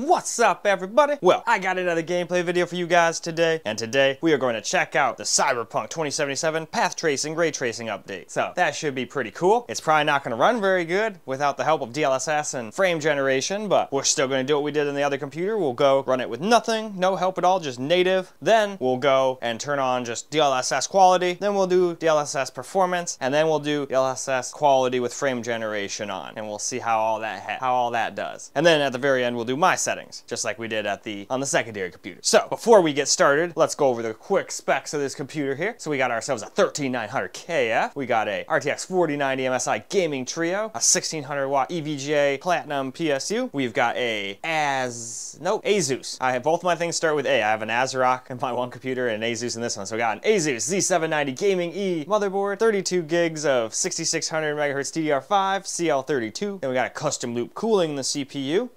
What's up, everybody? Well, I got another gameplay video for you guys today, and today we are going to check out the Cyberpunk 2077 path tracing ray tracing update. So that should be pretty cool. It's probably not going to run very good without the help of DLSS and frame generation, but we're still going to do what we did in the other computer. We'll go run it with nothing, no help at all, just native. Then we'll go and turn on just DLSS quality. Then we'll do DLSS performance, and then we'll do DLSS quality with frame generation on, and we'll see how all that does. And then at the very end, we'll do my settings, just like we did on the secondary computer. So before we get started, let's go over the quick specs of this computer here. So we got ourselves a 13900 KF, we got a RTX4090 MSI gaming trio, a 1600 watt EVGA Platinum PSU. We've got a Asus. I have both my things start with A. I have an ASRock in my one computer and an Asus in this one. So we got an Asus Z790 Gaming E motherboard, 32 gigs of 6600 megahertz DDR5 CL32. Then we got a custom loop cooling the CPU.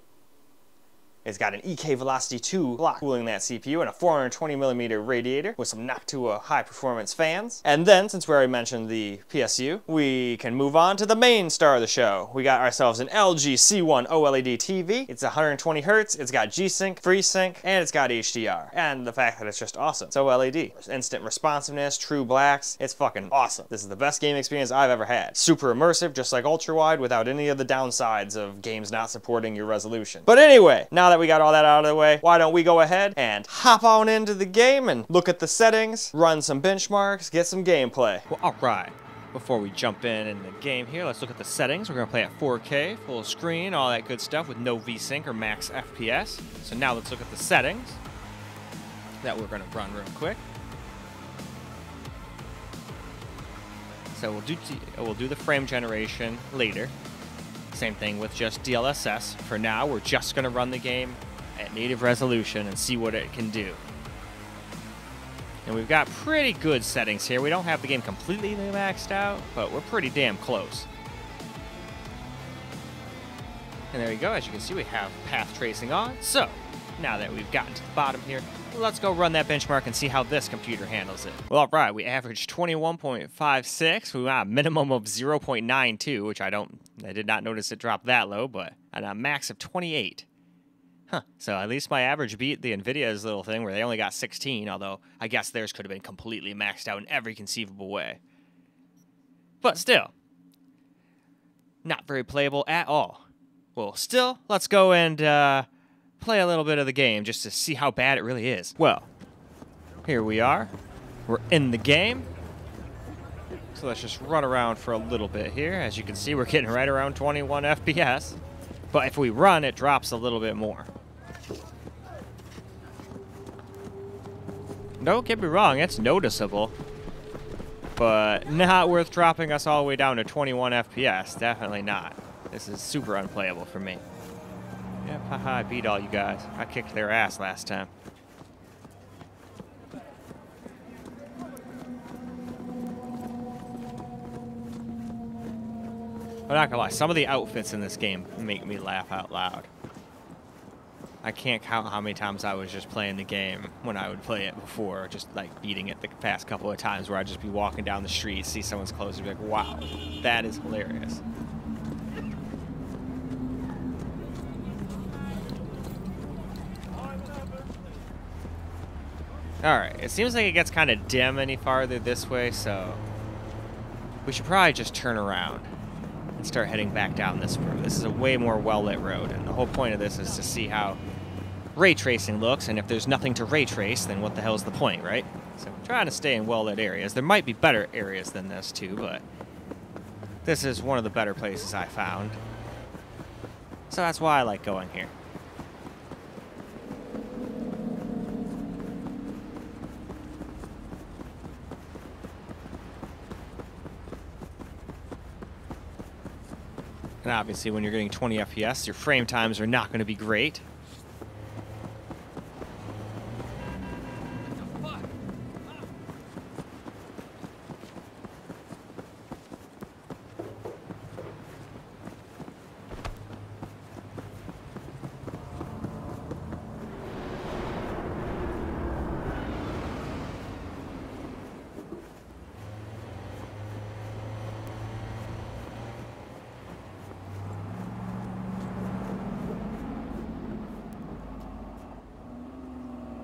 It's got an EK Velocity 2 block cooling that CPU and a 420mm radiator with some Noctua high-performance fans. And then, since we already mentioned the PSU, we can move on to the main star of the show. We got ourselves an LG C1 OLED TV. It's 120 Hz, it's got G-Sync, FreeSync, and it's got HDR. And the fact that it's just awesome. It's OLED. Instant responsiveness, true blacks. It's fucking awesome. This is the best game experience I've ever had. Super immersive, just like ultra-wide, without any of the downsides of games not supporting your resolution. But anyway, now that we got all that out of the way, why don't we go ahead and hop on into the game and look at the settings, run some benchmarks, get some gameplay. Well, all right. Before we jump in the game here, let's look at the settings. We're gonna play at 4K, full screen, all that good stuff with no VSync or max FPS. So now let's look at the settings that we're gonna run real quick. So we'll do the frame generation later. Same thing with just DLSS. For now, we're just gonna run the game at native resolution and see what it can do. And we've got pretty good settings here. We don't have the game completely maxed out, but we're pretty damn close. And there we go. As you can see, we have path tracing on. So now that we've gotten to the bottom here, let's go run that benchmark and see how this computer handles it. Well, all right, we averaged 21.56. We got a minimum of 0.92, which I did not notice it dropped that low, but at a max of 28. Huh, so at least my average beat the NVIDIA's little thing where they only got 16, although I guess theirs could have been completely maxed out in every conceivable way. But still, not very playable at all. Well, still, let's go and play a little bit of the game just to see how bad it really is. Well, here we are. We're in the game. So let's just run around for a little bit here. As you can see, we're getting right around 21 FPS. But if we run, it drops a little bit more. Don't get me wrong, it's noticeable. But not worth dropping us all the way down to 21 FPS. Definitely not. This is super unplayable for me. Yep, haha, I beat all you guys. I kicked their ass last time. I'm not gonna lie, some of the outfits in this game make me laugh out loud. I can't count how many times I was just playing the game when I would play it before, just like beating it the past couple of times where I'd just be walking down the street, see someone's clothes, and be like, wow, that is hilarious. Alright, it seems like it gets kind of dim any farther this way, so we should probably just turn around and start heading back down this road. This is a way more well-lit road, and the whole point of this is to see how ray tracing looks, and if there's nothing to ray trace, then what the hell is the point, right? So I'm trying to stay in well-lit areas. There might be better areas than this, too, but this is one of the better places I found. So that's why I like going here. And obviously, when you're getting 20 FPS, your frame times are not going to be great.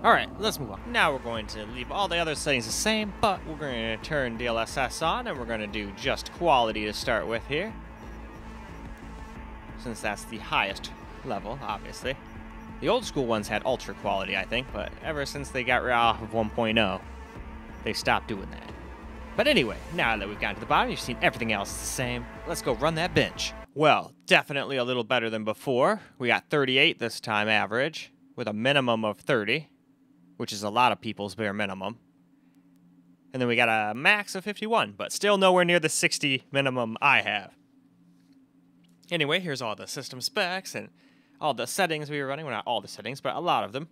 Alright, let's move on. Now we're going to leave all the other settings the same, but we're going to turn DLSS on, and we're going to do just quality to start with here. Since that's the highest level, obviously. The old school ones had ultra quality, I think, but ever since they got rid of 1.0, they stopped doing that. But anyway, now that we've gotten to the bottom, you've seen everything else the same. Let's go run that bench. Well, definitely a little better than before. We got 38 this time average, with a minimum of 30. Which is a lot of people's bare minimum. And then we got a max of 51, but still nowhere near the 60 minimum I have. Anyway, here's all the system specs and all the settings we were running. Well, not all the settings, but a lot of them.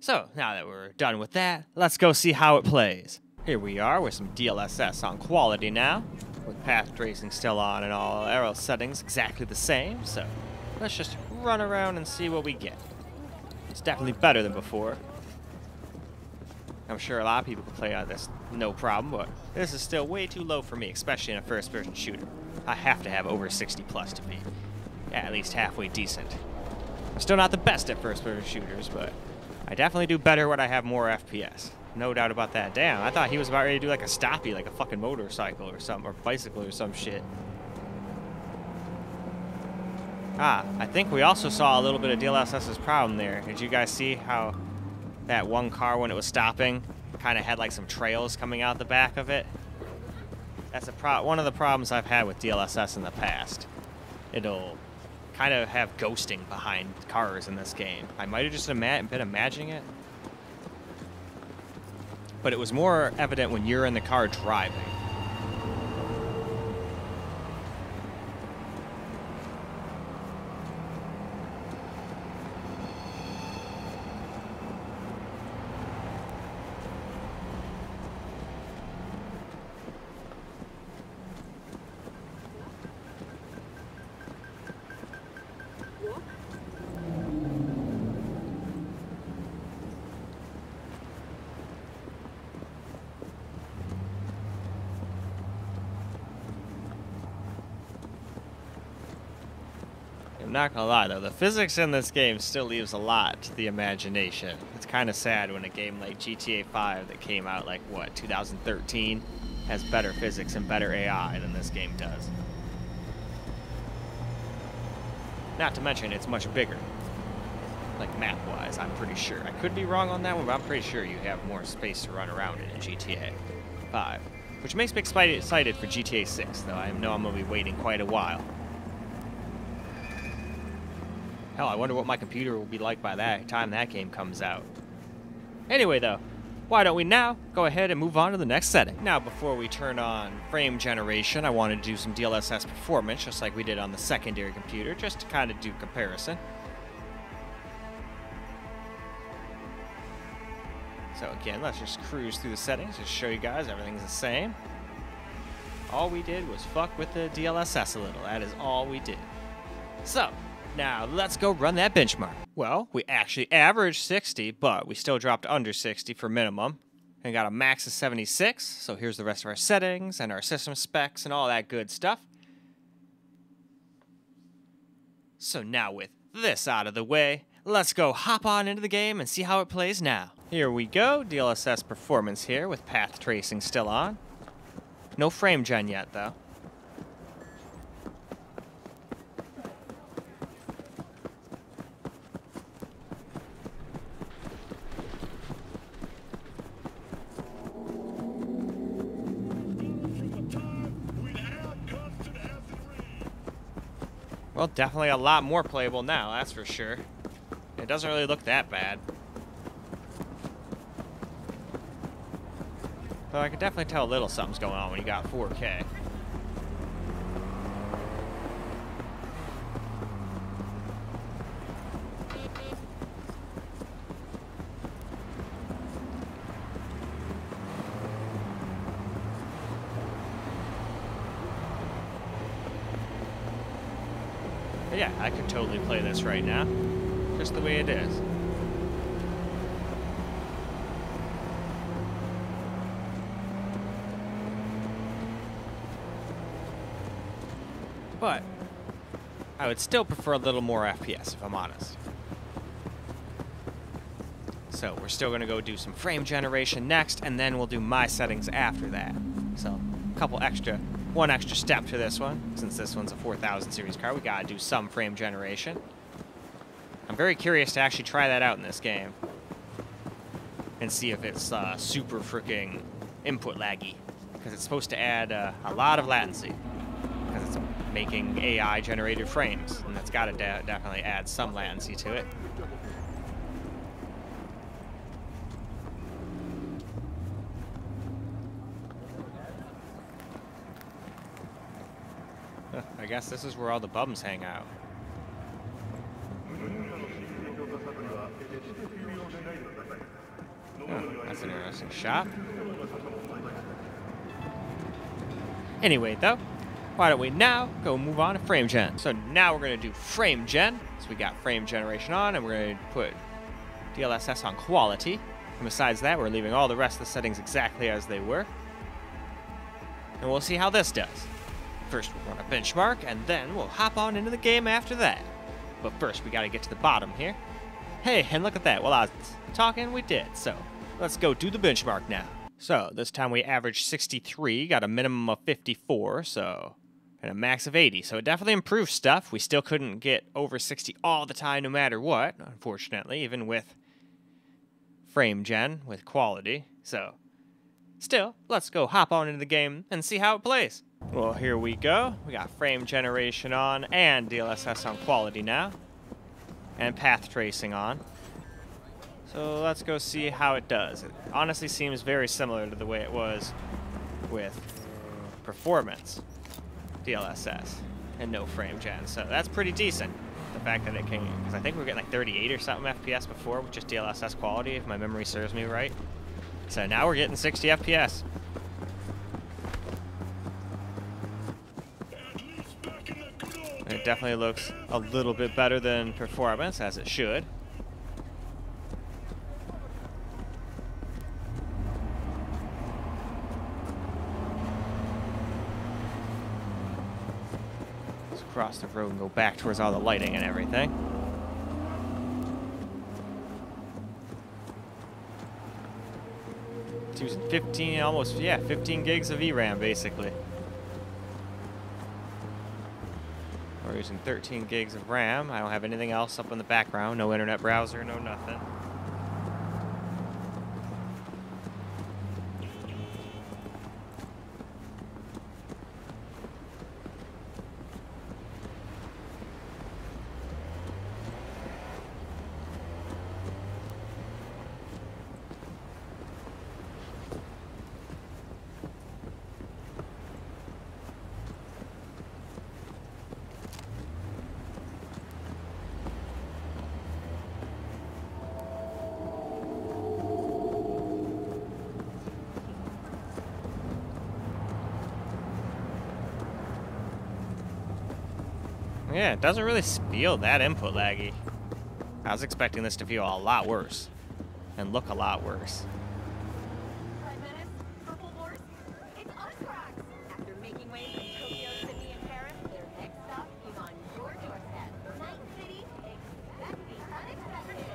So, now that we're done with that, let's go see how it plays. Here we are with some DLSS on quality now, with path tracing still on and all arrow settings exactly the same. So, let's just run around and see what we get. It's definitely better than before. I'm sure a lot of people can play on this no problem, but this is still way too low for me, especially in a first-person shooter. I have to have over 60 plus to be at least halfway decent. I'm still not the best at first-person shooters, but I definitely do better when I have more FPS. No doubt about that. Damn, I thought he was about ready to do like a stoppie, like a fucking motorcycle or something, or bicycle or some shit. Ah, I think we also saw a little bit of DLSS's problem there. Did you guys see how that one car, when it was stopping, kind of had like some trails coming out the back of it? That's one of the problems I've had with DLSS in the past. It'll kind of have ghosting behind cars in this game. I might have just been imagining it. But it was more evident when you're in the car driving. I'm not gonna lie though, the physics in this game still leaves a lot to the imagination. It's kind of sad when a game like GTA 5 that came out like, what, 2013, has better physics and better AI than this game does. Not to mention, it's much bigger. Like map-wise, I'm pretty sure. I could be wrong on that one, but I'm pretty sure you have more space to run around in GTA 5. Which makes me excited for GTA 6, though I know I'm gonna be waiting quite a while. Hell, I wonder what my computer will be like by that time that game comes out. Anyway, though, why don't we now go ahead and move on to the next setting. Now, before we turn on frame generation, I wanted to do some DLSS performance, just like we did on the secondary computer, just to kind of do comparison. So again, let's just cruise through the settings, just show you guys everything's the same. All we did was fuck with the DLSS a little. That is all we did. So, now, let's go run that benchmark. Well, we actually averaged 60, but we still dropped under 60 for minimum. And got a max of 76, so here's the rest of our settings and our system specs and all that good stuff. So now with this out of the way, let's go hop on into the game and see how it plays now. Here we go, DLSS performance here with path tracing still on. No frame gen yet, though. Well, definitely a lot more playable now, that's for sure. It doesn't really look that bad. Though I can definitely tell a little something's going on when you got 4K. But yeah, I could totally play this right now, just the way it is. But I would still prefer a little more FPS, if I'm honest. So we're still gonna go do some frame generation next, and then we'll do my settings after that. So one extra step to this one. Since this one's a 4000 series car, we gotta do some frame generation. I'm very curious to actually try that out in this game and see if it's super freaking input laggy, because it's supposed to add a lot of latency because it's making AI generated frames, and that's got to definitely add some latency to it. I guess this is where all the bums hang out. Oh, that's an interesting shot. Anyway, though, why don't we now go move on to frame gen? So now we're going to do frame gen. So we got frame generation on, and we're going to put DLSS on quality. And besides that, we're leaving all the rest of the settings exactly as they were. And we'll see how this does. First, we'll run a benchmark, and then we'll hop on into the game after that. But first, we got to get to the bottom here. Hey, and look at that. While I was talking, we did. So let's go do the benchmark now. So this time we averaged 63, got a minimum of 54, so and a max of 80. So it definitely improved stuff. We still couldn't get over 60 all the time, no matter what, unfortunately, even with frame gen, with quality. So still, let's go hop on into the game and see how it plays. Well, here we go. We got frame generation on and DLSS on quality now, and path tracing on. So let's go see how it does. It honestly seems very similar to the way it was with performance DLSS and no frame gen. So that's pretty decent. The fact that it can, because I think we're getting like 38 or something FPS before with just DLSS quality, if my memory serves me right. So now we're getting 60 FPS. It definitely looks a little bit better than performance, as it should. Let's cross the road and go back towards all the lighting and everything. It's using 15 gigs of VRAM, basically. We're using 13 gigs of RAM. I don't have anything else up in the background. No internet browser, no nothing. Yeah, it doesn't really feel that input laggy. I was expecting this to feel a lot worse and look a lot worse. 5 minutes, Purple Horse. It's Oscrox. After making waves in Tokyo, Sydney, and Paris, their next stop is on your doorstep. Night City, expect the unexpected.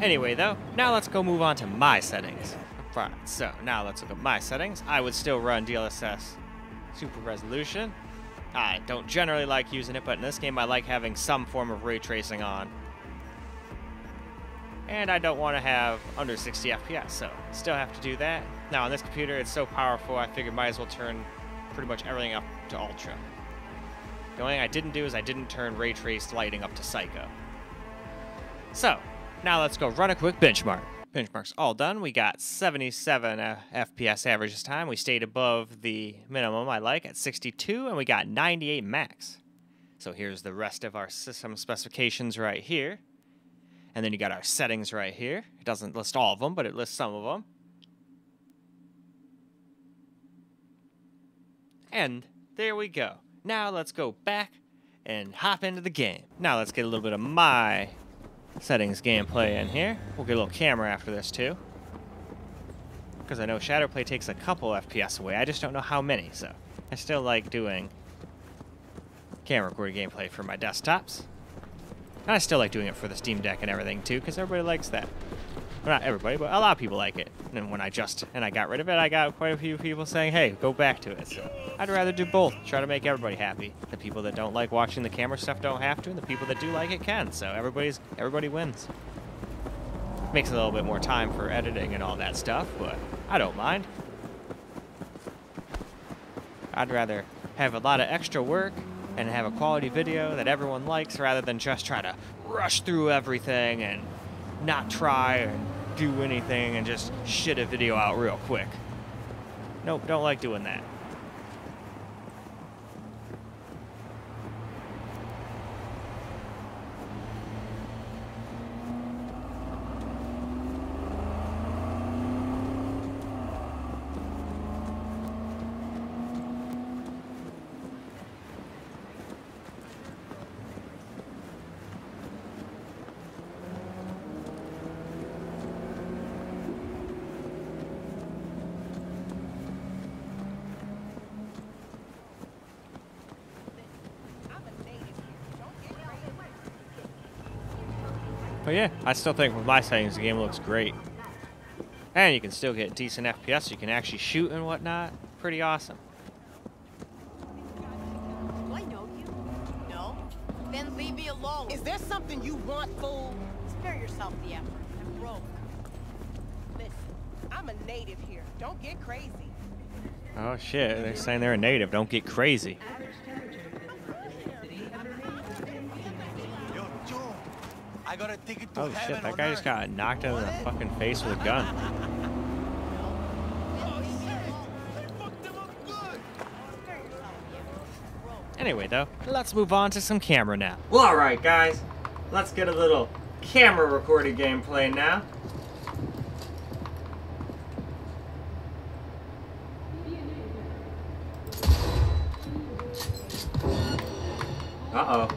Anyway, though, now let's go move on to my settings. Right, so now let's look at my settings. I would still run DLSS Super Resolution. I don't generally like using it, but in this game I like having some form of ray tracing on. And I don't want to have under 60 FPS, so still have to do that. Now on this computer it's so powerful I figured might as well turn pretty much everything up to Ultra. The only thing I didn't do is I didn't turn ray traced lighting up to Psycho. So, now let's go run a quick benchmark. Benchmark's all done. We got 77 FPS average this time. We stayed above the minimum I like at 62, and we got 98 max. So here's the rest of our system specifications right here. And then you got our settings right here. It doesn't list all of them, but it lists some of them. And there we go. Now let's go back and hop into the game. Now let's get a little bit of my settings gameplay in here. We'll get a little camera after this too. because I know Shadowplay takes a couple FPS away. I just don't know how many, so I still like doing camera recorded gameplay for my desktops. And I still like doing it for the Steam Deck and everything too, because everybody likes that. Well, not everybody, but a lot of people like it. And when I got rid of it, I got quite a few people saying, hey, go back to it. So I'd rather do both, try to make everybody happy. The people that don't like watching the camera stuff don't have to, and the people that do like it can. So everybody wins. Makes a little bit more time for editing and all that stuff, but I don't mind. I'd rather have a lot of extra work and have a quality video that everyone likes rather than just try to rush through everything and not try and do anything and just shit a video out real quick. Nope, don't like doing that. But yeah, I still think with my settings the game looks great. And you can still get decent FPS, you can actually shoot and whatnot. Pretty awesome. Do I know you? No? Then leave me alone. Is there something you want, fool? Spare yourself the effort. I'm broke. Listen, I'm a native here. Don't get crazy. Oh shit, they're saying they're a native, don't get crazy. I got a ticket to Oh heaven shit, that on guy earth. just got knocked in the fucking face with a gun. Oh shit! I fucked him up good. Anyway though, let's move on to some camera now. Well alright guys, let's get a little camera recorded gameplay now. Uh-oh.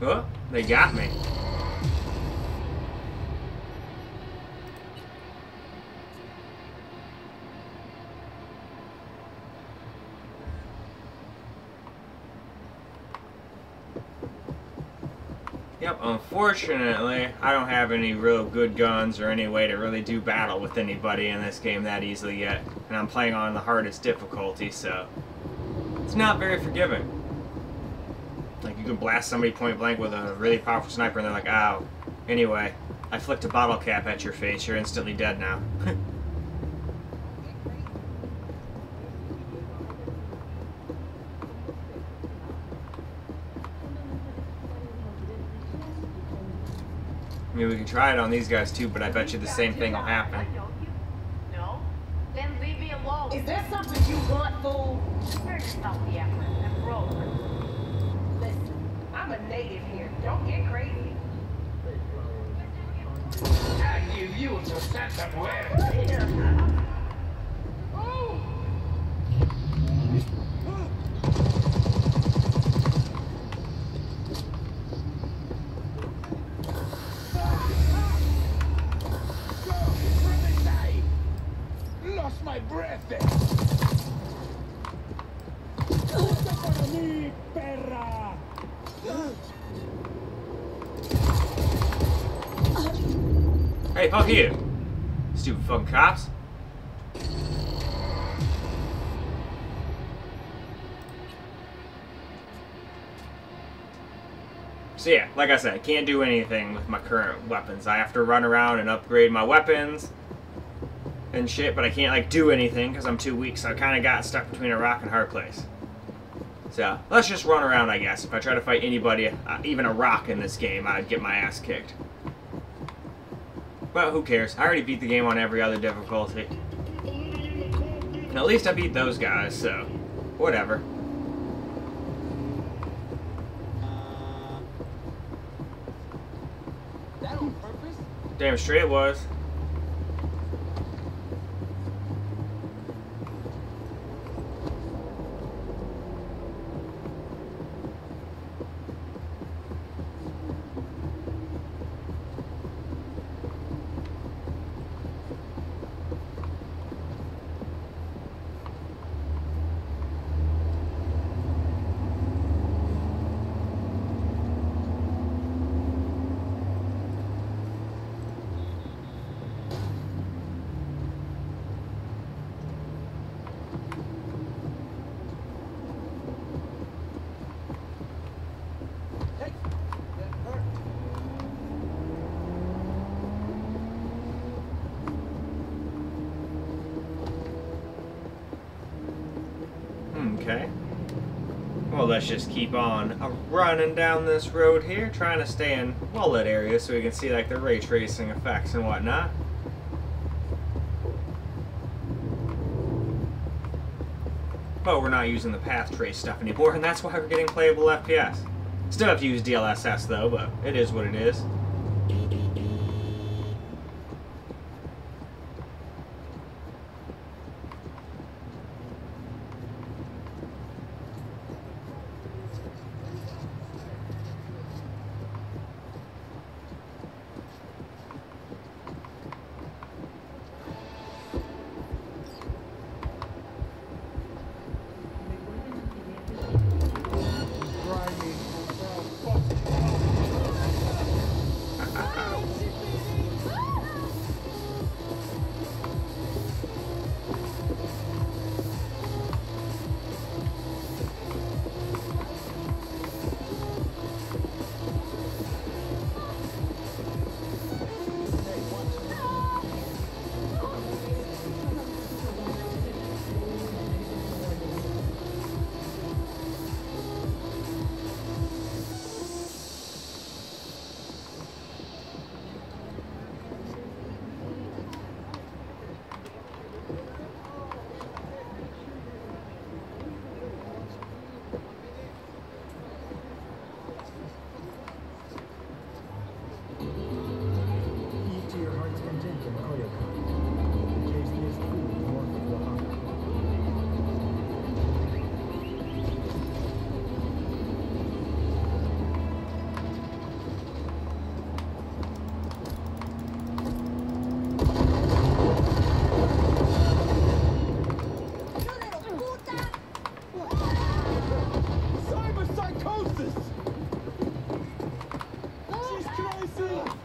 Oh, they got me. Yep, unfortunately, I don't have any real good guns or any way to really do battle with anybody in this game that easily yet. And I'm playing on the hardest difficulty, so it's not very forgiving. Like, you can blast somebody point blank with a really powerful sniper and they're like, ow. Anyway, I flicked a bottle cap at your face, you're instantly dead now. I mean, we can try it on these guys too, but I bet you the same thing will happen. No? Then leave me alone. Is there something you want, fool? Spare yourself the effort. I'm broke. Listen, I'm a native here. Don't get crazy. I give you to set them where. Lost my breath there. Hey, fuck you! Stupid fucking cops. So yeah, like I said, I can't do anything with my current weapons. I have to run around and upgrade my weapons and shit, but I can't like do anything because I'm too weak, so I kind of got stuck between a rock and a hard place. So let's just run around, I guess. If I try to fight anybody, even a rock in this game, I'd get my ass kicked. But who cares? I already beat the game on every other difficulty. And at least I beat those guys, so whatever. That on purpose? Damn straight it was. Okay. Well, let's just keep on running down this road here, trying to stay in well-lit areas so we can see like the ray tracing effects and whatnot. But we're not using the path trace stuff anymore, and that's why we're getting playable FPS. Still have to use DLSS though, but it is what it is.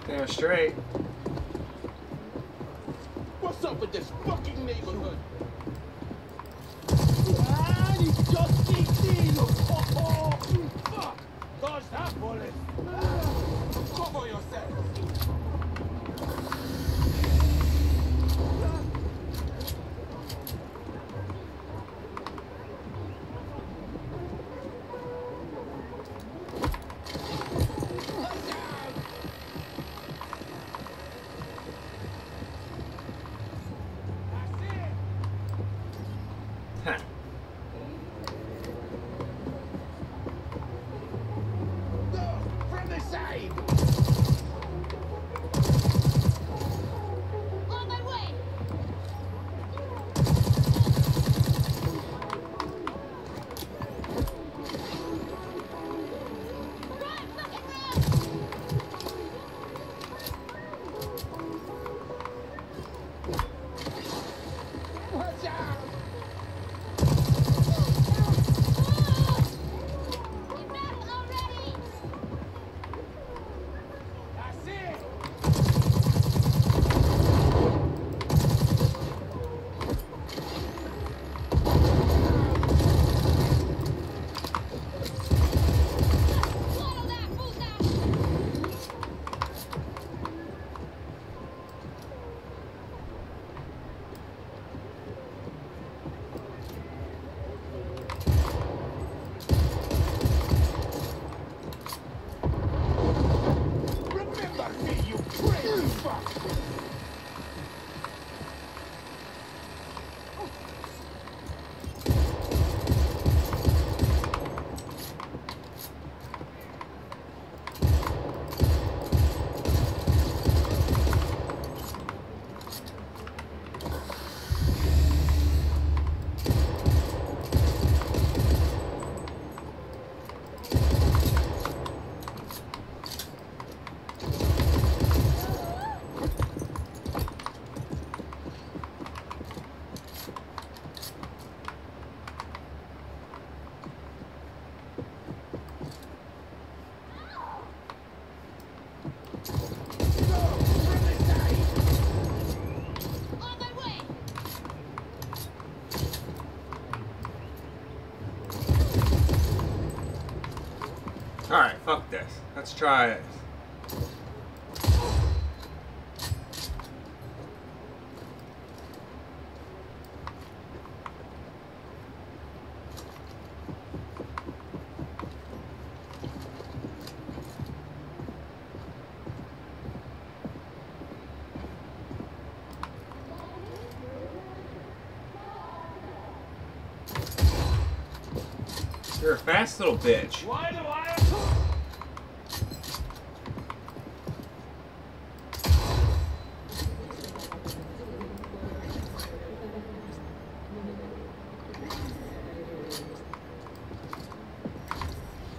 Damn straight. What's up with this fucking neighborhood? Ah, you just oh, fuck! Dodge that bullet! Cover yourself! Alright, fuck this. Let's try it. You're a fast little bitch. Why do I?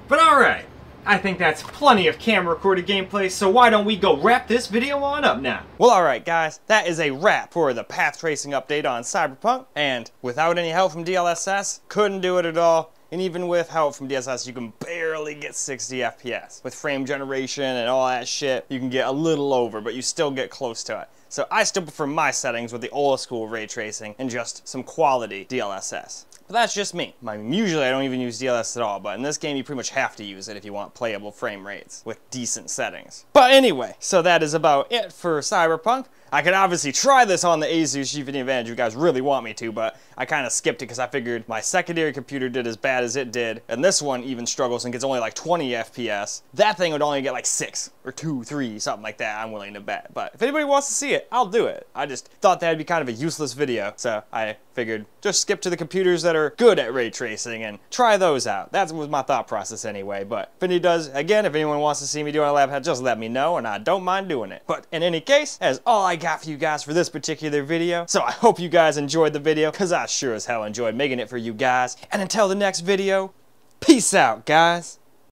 But alright, I think that's plenty of camera recorded gameplay, so why don't we go wrap this video on up now? Well, alright guys, that is a wrap for the path tracing update on Cyberpunk, and without any help from DLSS, couldn't do it at all. And even with help from DLSS, you can barely get 60 FPS. With frame generation and all that shit, you can get a little over, but you still get close to it. So I still prefer my settings with the old school ray tracing and just some quality DLSS. But that's just me. Usually I don't even use DLSS at all, but in this game you pretty much have to use it if you want playable frame rates with decent settings. But anyway, so that is about it for Cyberpunk. I could obviously try this on the Asus GeForce Advantage if you guys really want me to, but I kind of skipped it because I figured my secondary computer did as bad as it did, and this one even struggles and gets only like 20 FPS. That thing would only get like 6 or 2, 3, something like that, I'm willing to bet. But if anybody wants to see it, I'll do it. I just thought that'd be kind of a useless video, so I figured just skip to the computers that are good at ray tracing and try those out. That was my thought process anyway, but if anybody does, again, if anyone wants to see me do it on a lab, just let me know and I don't mind doing it. But in any case, that's all I got for you guys for this particular video. So I hope you guys enjoyed the video, because I sure as hell enjoyed making it for you guys. And until the next video, peace out, guys.